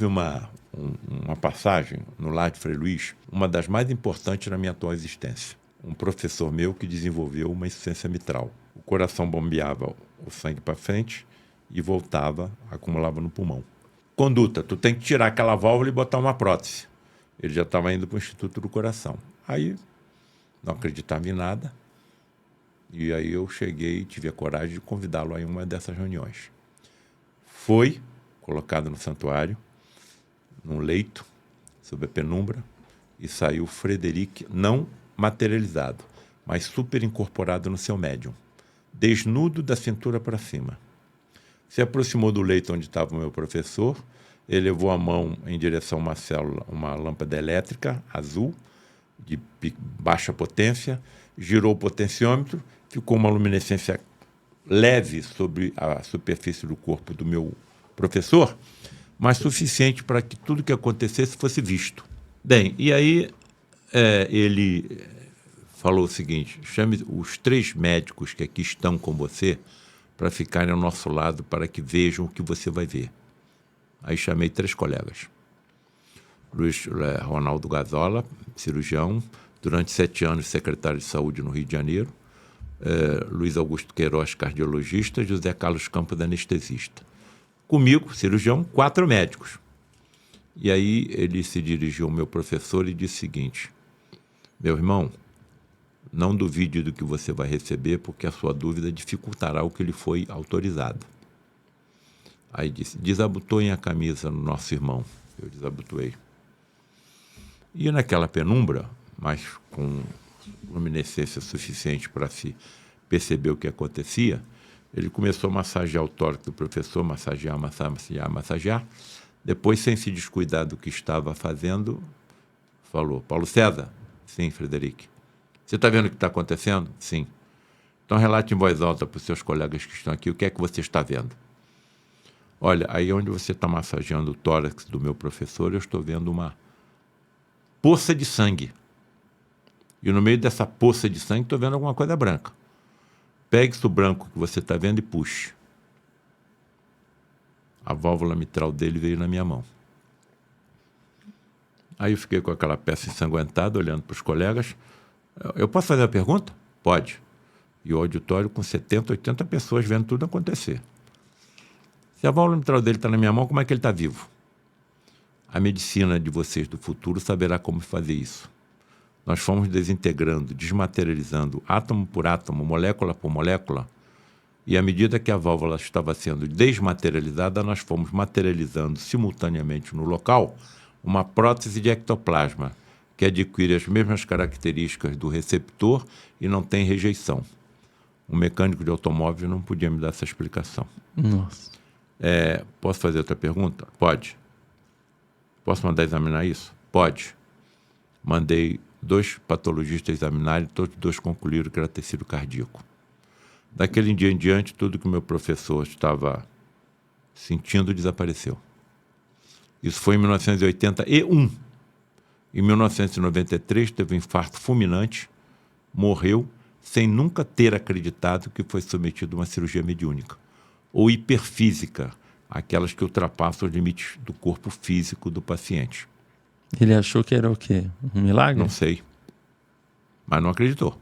Uma passagem no Lar de Frei Luís, uma das mais importantes na minha atual existência. Um professor meu que desenvolveu uma insuficiência mitral. O coração bombeava o sangue para frente e voltava, acumulava no pulmão. Conduta, tu tem que tirar aquela válvula e botar uma prótese. Ele já estava indo para o Instituto do Coração. Aí, não acreditava em nada, e aí eu cheguei e tive a coragem de convidá-lo a uma dessas reuniões. Foi colocado no santuário, num leito, sob a penumbra, e saiu Frederic, não materializado, mas super incorporado no seu médium, desnudo da cintura para cima. Se aproximou do leito onde estava o meu professor, ele levou a mão em direção a uma célula, uma lâmpada elétrica azul, de baixa potência, girou o potenciômetro, ficou uma luminescência leve sobre a superfície do corpo do meu professor, mas suficiente para que tudo que acontecesse fosse visto. Bem, e aí ele falou o seguinte: chame os 3 médicos que aqui estão com você para ficarem ao nosso lado para que vejam o que você vai ver. Aí chamei 3 colegas. Luiz Ronaldo Gazola, cirurgião, durante 7 anos secretário de saúde no Rio de Janeiro, Luiz Augusto Queiroz, cardiologista, José Carlos Campos, anestesista. Comigo, cirurgião, 4 médicos. E aí ele se dirigiu ao meu professor e disse o seguinte: meu irmão, não duvide do que você vai receber, porque a sua dúvida dificultará o que lhe foi autorizado. Aí disse: desabotoem a camisa no nosso irmão. Eu desabotoei. E naquela penumbra, mas com luminescência suficiente para se perceber o que acontecia, ele começou a massagear o tórax do professor, massagear. Depois, sem se descuidar do que estava fazendo, falou: Paulo César? Sim, Frederic. Você está vendo o que está acontecendo? Sim. Então relate em voz alta para os seus colegas que estão aqui o que é que você está vendo. Olha, aí onde você está massageando o tórax do meu professor, eu estou vendo uma poça de sangue. E no meio dessa poça de sangue estou vendo alguma coisa branca. Pegue isso branco que você está vendo e puxe. A válvula mitral dele veio na minha mão. Aí eu fiquei com aquela peça ensanguentada, olhando para os colegas. Eu posso fazer uma pergunta? Pode. E o auditório com 70, 80 pessoas vendo tudo acontecer. Se a válvula mitral dele está na minha mão, como é que ele está vivo? A medicina de vocês do futuro saberá como fazer isso. Nós fomos desintegrando, desmaterializando, átomo por átomo, molécula por molécula, e à medida que a válvula estava sendo desmaterializada, nós fomos materializando simultaneamente no local uma prótese de ectoplasma, que adquire as mesmas características do receptor e não tem rejeição. Um mecânico de automóvel não podia me dar essa explicação. Nossa. Posso fazer outra pergunta? Pode. Posso mandar examinar isso? Pode. Mandei 2 patologistas examinarem, todos 2 concluíram que era tecido cardíaco. Daquele dia em diante, tudo que o meu professor estava sentindo desapareceu. Isso foi em 1981. Em 1993, teve um infarto fulminante, morreu sem nunca ter acreditado que foi submetido a uma cirurgia mediúnica. Ou hiperfísica, aquelas que ultrapassam os limites do corpo físico do paciente. Ele achou que era o quê? Um milagre? Não sei. Mas não acreditou.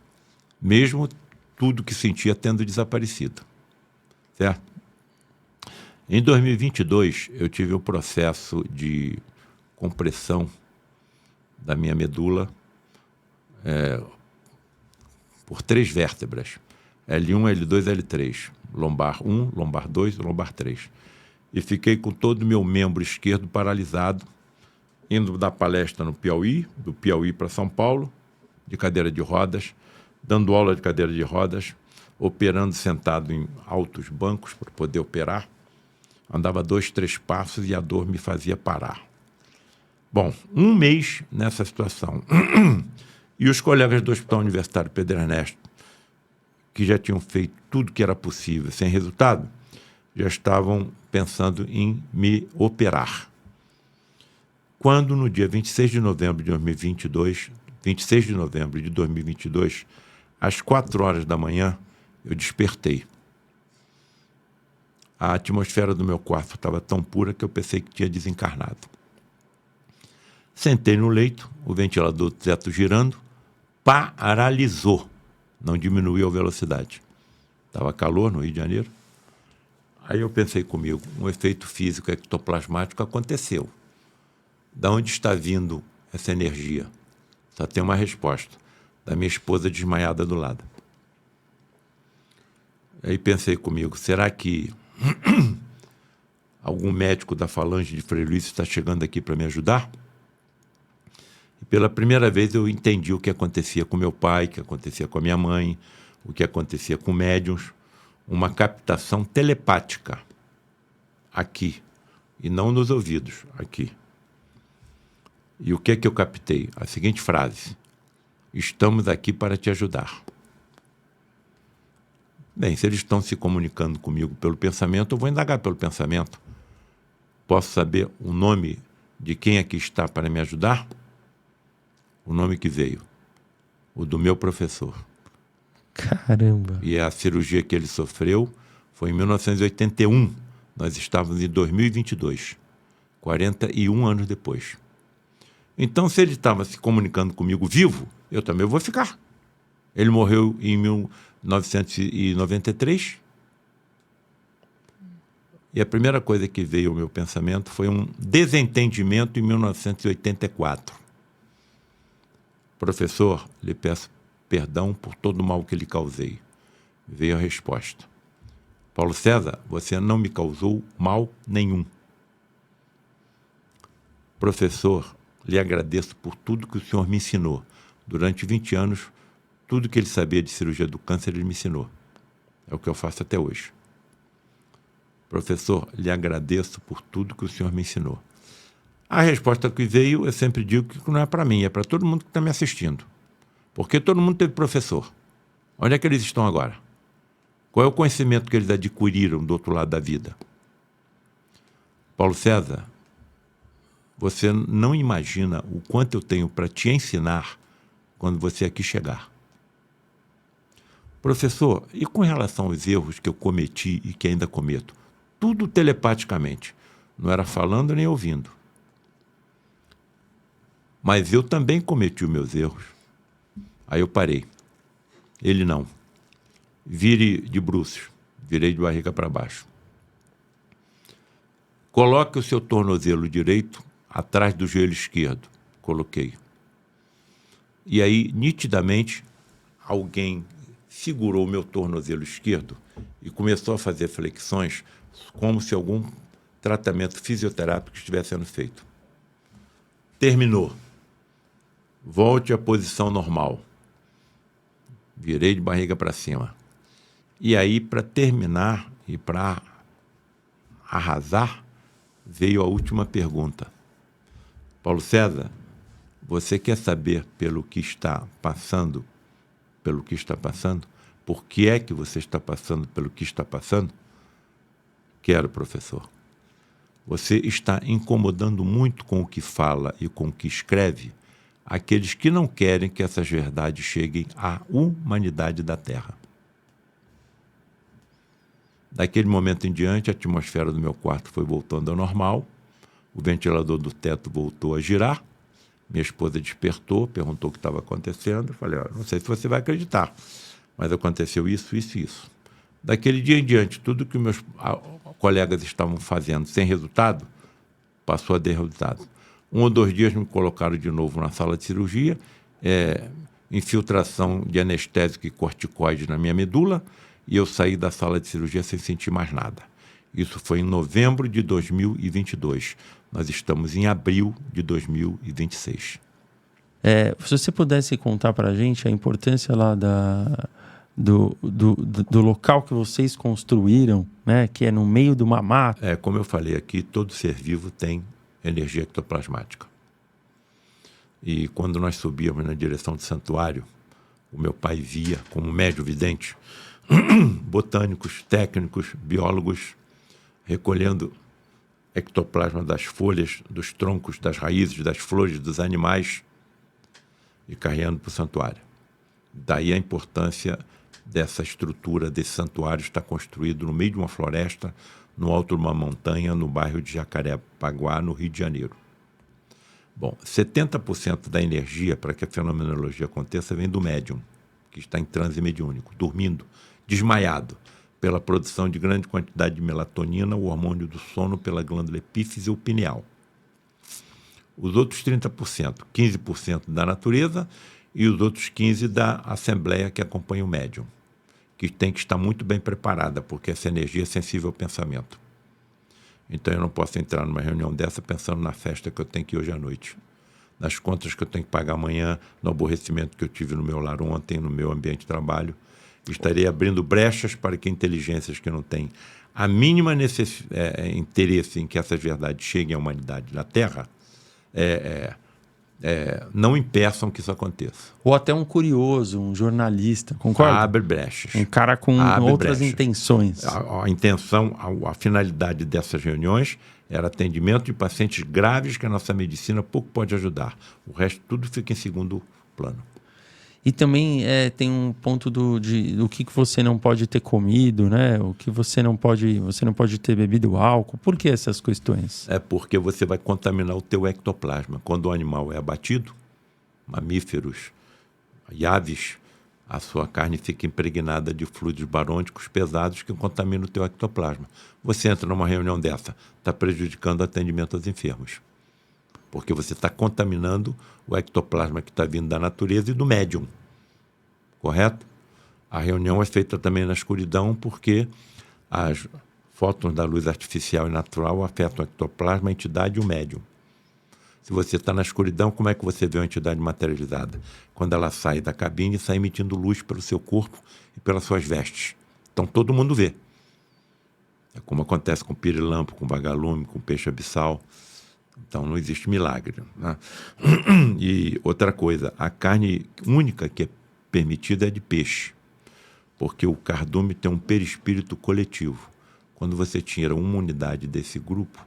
Mesmo tudo que sentia tendo desaparecido. Certo? Em 2022, eu tive um processo de compressão da minha medula por 3 vértebras. L1, L2, L3. Lombar 1, lombar 2 e lombar 3. E fiquei com todo o meu membro esquerdo paralisado, indo dar palestra no Piauí, do Piauí para São Paulo, de cadeira de rodas, dando aula de cadeira de rodas, operando sentado em altos bancos para poder operar. Andava 2, 3 passos e a dor me fazia parar. Bom, 1 mês nessa situação. E os colegas do Hospital Universitário Pedro Ernesto, que já tinham feito tudo que era possível sem resultado, já estavam pensando em me operar. Quando no dia 26 de novembro de 2022, às 4 horas da manhã, eu despertei. A atmosfera do meu quarto estava tão pura que eu pensei que tinha desencarnado. Sentei no leito, o ventilador do teto girando, paralisou, não diminuiu a velocidade. Estava calor no Rio de Janeiro. Aí eu pensei comigo, um efeito físico ectoplasmático aconteceu. Da onde está vindo essa energia? Só tem uma resposta, da minha esposa desmaiada do lado. Aí pensei comigo, será que algum médico da falange de Frei Luís está chegando aqui para me ajudar? E pela primeira vez eu entendi o que acontecia com meu pai, o que acontecia com a minha mãe, o que acontecia com médiuns, uma captação telepática aqui, e não nos ouvidos, aqui. E o que é que eu captei? A seguinte frase: estamos aqui para te ajudar. Bem, se eles estão se comunicando comigo pelo pensamento, eu vou indagar pelo pensamento. Posso saber o nome de quem aqui está para me ajudar? O nome que veio, o do meu professor. Caramba. E a cirurgia que ele sofreu foi em 1981. Nós estávamos em 2022, 41 anos depois. Então, se ele estava se comunicando comigo vivo, eu também vou ficar. Ele morreu em 1993. E a primeira coisa que veio ao meu pensamento foi um desentendimento em 1984. Professor, lhe peço perdão por todo o mal que lhe causei. Veio a resposta. Paulo César, você não me causou mal nenhum. Professor, lhe agradeço por tudo que o senhor me ensinou. Durante 20 anos, tudo que ele sabia de cirurgia do câncer, ele me ensinou. É o que eu faço até hoje. Professor, lhe agradeço por tudo que o senhor me ensinou. A resposta que veio, eu sempre digo que não é para mim, é para todo mundo que está me assistindo. Porque todo mundo teve professor. Onde é que eles estão agora? Qual é o conhecimento que eles adquiriram do outro lado da vida? Paulo César, você não imagina o quanto eu tenho para te ensinar quando você aqui chegar. Professor, e com relação aos erros que eu cometi e que ainda cometo? Tudo telepaticamente. Não era falando nem ouvindo. Mas eu também cometi os meus erros. Aí eu parei. Ele não. Vire de bruços. Virei de barriga para baixo. Coloque o seu tornozelo direito atrás do joelho esquerdo. Coloquei. E aí, nitidamente, alguém segurou o meu tornozelo esquerdo e começou a fazer flexões como se algum tratamento fisioterápico estivesse sendo feito. Terminou. Volte à posição normal. Virei de barriga para cima. E aí, para terminar e para arrasar, veio a última pergunta. Paulo César, você quer saber pelo que está passando? Pelo que está passando? Por que é que você está passando pelo que está passando? Quero, professor. Você está incomodando muito com o que fala e com o que escreve aqueles que não querem que essas verdades cheguem à humanidade da Terra. Daquele momento em diante, a atmosfera do meu quarto foi voltando ao normal, o ventilador do teto voltou a girar, minha esposa despertou, perguntou o que estava acontecendo, eu falei, não sei se você vai acreditar, mas aconteceu isso, isso e isso. Daquele dia em diante, tudo que meus colegas estavam fazendo sem resultado, passou a ter resultado. 1 ou 2 dias me colocaram de novo na sala de cirurgia, infiltração de anestésico e corticoide na minha medula, e eu saí da sala de cirurgia sem sentir mais nada. Isso foi em novembro de 2022. Nós estamos em abril de 2026. Se você pudesse contar para a gente a importância lá do local que vocês construíram, né, que é no meio de uma mata. Como eu falei aqui, todo ser vivo tem energia ectoplasmática. E quando nós subíamos na direção do santuário, o meu pai via, como médium vidente, botânicos, técnicos, biólogos, recolhendo ectoplasma das folhas, dos troncos, das raízes, das flores, dos animais e carregando para o santuário. Daí a importância dessa estrutura, desse santuário estar construído no meio de uma floresta, no alto de uma montanha, no bairro de Jacarepaguá, no Rio de Janeiro. Bom, 70% da energia para que a fenomenologia aconteça vem do médium, que está em transe mediúnico, dormindo, desmaiado, pela produção de grande quantidade de melatonina, o hormônio do sono, pela glândula epífise ou pineal. Os outros 30%, 15% da natureza e os outros 15% da assembleia que acompanha o médium, que tem que estar muito bem preparada, porque essa energia é sensível ao pensamento. Então eu não posso entrar numa reunião dessa pensando na festa que eu tenho que ir hoje à noite, nas contas que eu tenho que pagar amanhã, no aborrecimento que eu tive no meu lar ontem, no meu ambiente de trabalho. Estarei abrindo brechas para que inteligências que não têm a mínima interesse em que essas verdades cheguem à humanidade na Terra não impeçam que isso aconteça. Ou até um curioso, um jornalista, concorda? Abre brechas. Um cara com outras intenções. A intenção, a finalidade dessas reuniões era atendimento de pacientes graves que a nossa medicina pouco pode ajudar. O resto tudo fica em segundo plano. E também tem um ponto do que você não pode ter comido, né? O que você não pode ter bebido álcool. Por que essas questões? É porque você vai contaminar o teu ectoplasma. Quando o animal é abatido, mamíferos e aves, a sua carne fica impregnada de fluidos barônicos pesados que contaminam o teu ectoplasma. Você entra numa reunião dessa, está prejudicando o atendimento aos enfermos. Porque você está contaminando o ectoplasma que está vindo da natureza e do médium. Correto? A reunião é feita também na escuridão porque as fótons da luz artificial e natural afetam o ectoplasma, a entidade e o médium. Se você está na escuridão, como é que você vê uma entidade materializada? Quando ela sai da cabine e sai emitindo luz pelo seu corpo e pelas suas vestes. Então todo mundo vê. É como acontece com pirilampo, com vagalume, com peixe abissal. Então não existe milagre, né? E outra coisa, a carne única que é permitida é de peixe, porque o cardume tem um perispírito coletivo. Quando você tira uma unidade desse grupo,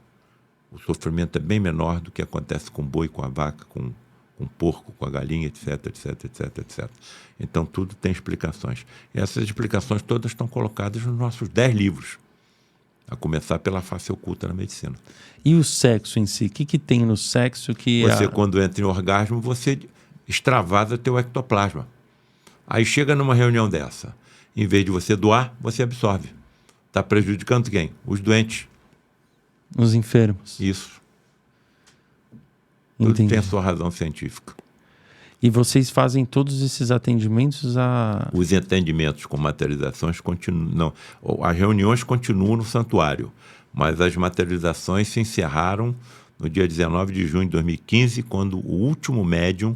o sofrimento é bem menor do que acontece com o boi, com a vaca, com o porco, com a galinha, etc, etc, etc, etc. Então tudo tem explicações. E essas explicações todas estão colocadas nos nossos 10 livros. A começar pela face oculta na medicina. E o sexo em si? O que tem no sexo que... Você, quando entra em orgasmo, você extravasa teu ectoplasma. Aí chega numa reunião dessa. Em vez de você doar, você absorve. Está prejudicando quem? Os doentes. Os enfermos. Isso. Entendi. Tudo tem a sua razão científica. E vocês fazem todos esses atendimentos Os atendimentos com materializações continuam. Não, as reuniões continuam no santuário, mas as materializações se encerraram no dia 19 de junho de 2015, quando o último médium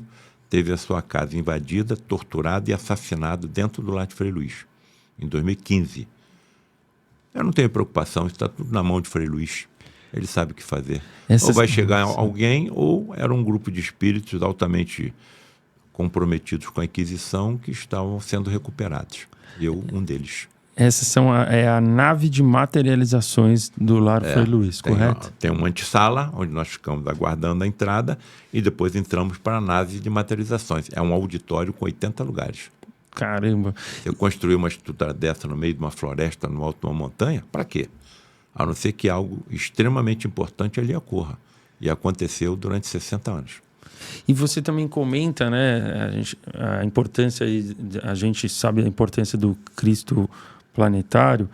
teve a sua casa invadida, torturado e assassinado dentro do lar de Frei Luís, em 2015. Eu não tenho preocupação, isso está tudo na mão de Frei Luís. Ele sabe o que fazer. Ou vai chegar alguém, ou era um grupo de espíritos altamente comprometidos com a Inquisição que estavam sendo recuperados. Eu, um deles. Essas são a nave de materializações do Lar Frei Luís, correto? Tem uma antessala, onde nós ficamos aguardando a entrada, e depois entramos para a nave de materializações. É um auditório com 80 lugares. Caramba! Você construir uma estrutura dessa no meio de uma floresta, no alto de uma montanha, para quê? A não ser que algo extremamente importante ali ocorra. E aconteceu durante 60 anos. E você também comenta, né, a importância, a gente sabe a importância do Cristo planetário,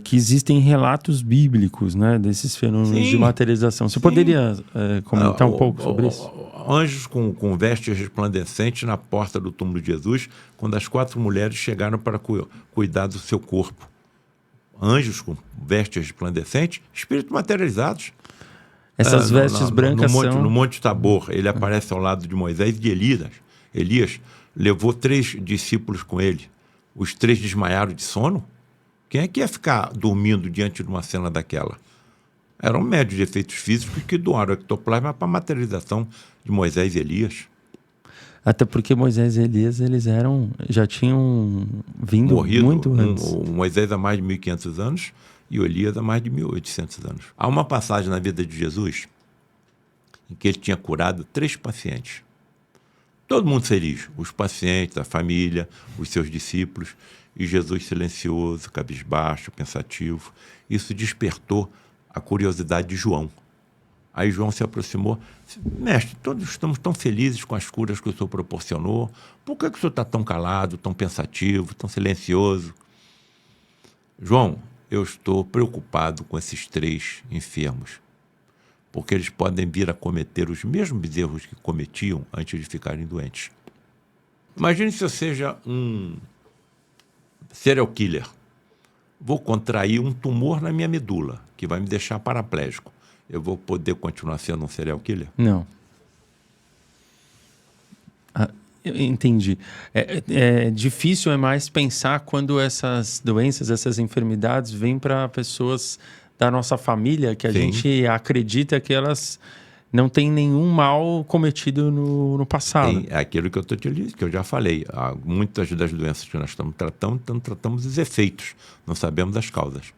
que existem relatos bíblicos, né, desses fenômenos de materialização. Você poderia comentar um pouco sobre isso? Anjos com vestes resplandecentes na porta do túmulo de Jesus, quando as 4 mulheres chegaram para cuidar do seu corpo. Anjos com vestes resplandecentes, espíritos materializados. Essas vestes brancas no Monte Tabor, ele aparece ao lado de Moisés e de Elias. Elias levou 3 discípulos com ele. Os 3 desmaiaram de sono. Quem é que ia ficar dormindo diante de uma cena daquela? Eram médios de efeitos físicos que doaram o ectoplasma para a materialização de Moisés e Elias. Até porque Moisés e Elias, eles já tinham vindo morrido muito antes. O Moisés há mais de 1.500 anos e o Elias há mais de 1.800 anos. Há uma passagem na vida de Jesus em que ele tinha curado 3 pacientes. Todo mundo feliz, os pacientes, a família, os seus discípulos, e Jesus silencioso, cabisbaixo, pensativo. Isso despertou a curiosidade de João. Aí João se aproximou. Mestre, todos estamos tão felizes com as curas que o senhor proporcionou. Por que o senhor está tão calado, tão pensativo, tão silencioso? João, eu estou preocupado com esses 3 enfermos, porque eles podem vir a cometer os mesmos erros que cometiam antes de ficarem doentes. Imagine se eu seja um serial killer. Vou contrair um tumor na minha medula, que vai me deixar paraplégico. Eu vou poder continuar sendo um serial killer? Não. Eu entendi. Difícil é mais pensar quando essas doenças, essas enfermidades vêm para pessoas da nossa família que a gente acredita que elas não têm nenhum mal cometido no passado. É aquilo que eu já falei. Muitas das doenças que nós estamos tratando, tratamos os efeitos, não sabemos as causas.